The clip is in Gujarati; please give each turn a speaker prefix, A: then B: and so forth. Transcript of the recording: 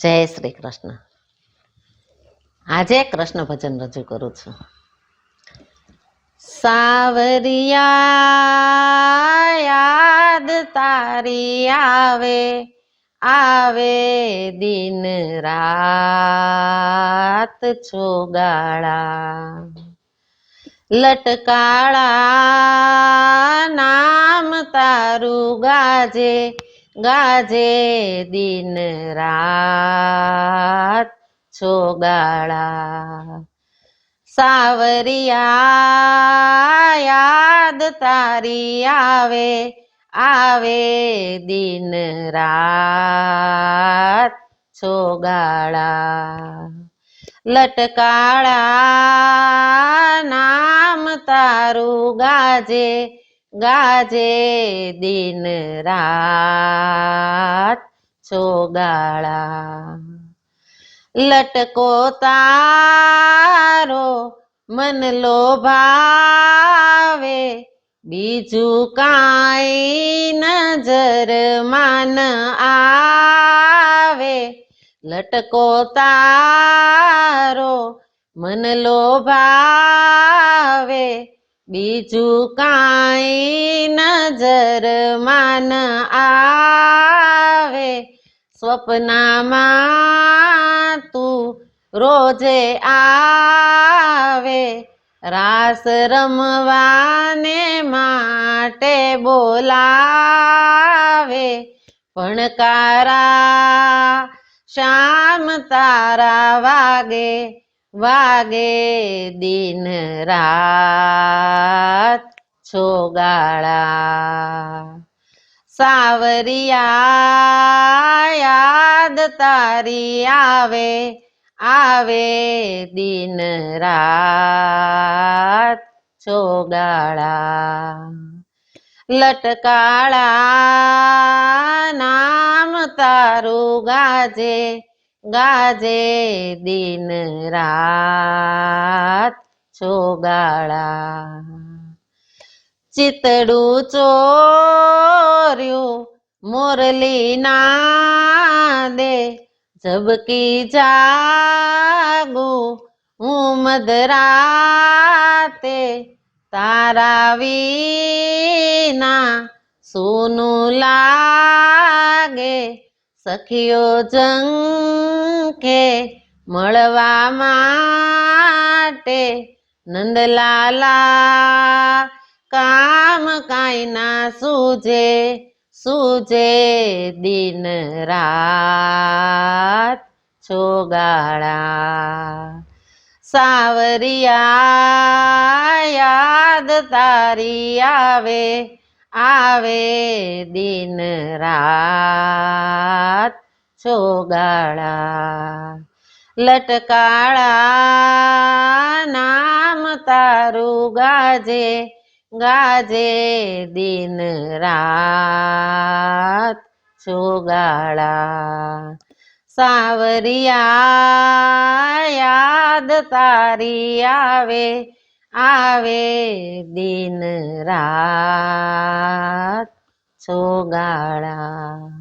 A: જય શ્રી કૃષ્ણ. આજે કૃષ્ણ ભજન રજૂ કરું છું. સાવરિયા યાદ તારી આવે, આવે દિન રાત છોગાળા. લટકાળા નામ તારું ગાજે, ગાજે દિન રાત છોગાળા. સાવરિયા યાદ તારી આવે, આવે દિન રાત છોગાળા. લટકાળા નામ તારું ગાજે, ગાજે દિન રાત છોગાળા. લટકો તારો મન લોભાવે, બીજું કાંઈ નજર માન આવે. લટકો તારો મન લોભાવે, બીજું કાંઈ નજર માન આવે. સ્વપ્નમાં તું રોજે આવે, રાસ રમવાને માટે બોલાવે. ભણકારા શ્યામ તારા વાગે, વાગે દિન રાત છોગાળા. સાવરિયા યાદ તારી આવે, આવે દિન રાત છોગાળા. લટકાળા નામ તારું ગાજે, ગાજે દિન રાત છોગાળા. ચિતડું ચોર્યું મોરલી નાદે, ઝબકી જાગું હું મધરાતે. તારા વિના સૂનું લાગે, સખીઓ ઝંખે મળવા માટે. નંદલાલા કામ કાંઈ ના સૂજે, સૂજે દિન રાત છોગાળા. સાવરિયા યાદ તારી આવે, આવે દિન રાત છોગાળા. લટકાળા નામ તારું ગાજે, ગાજે દિન રાત છોગાળા. સાવરિયા યાદ તારી આવે, આવે દિન રાત છોગાળા.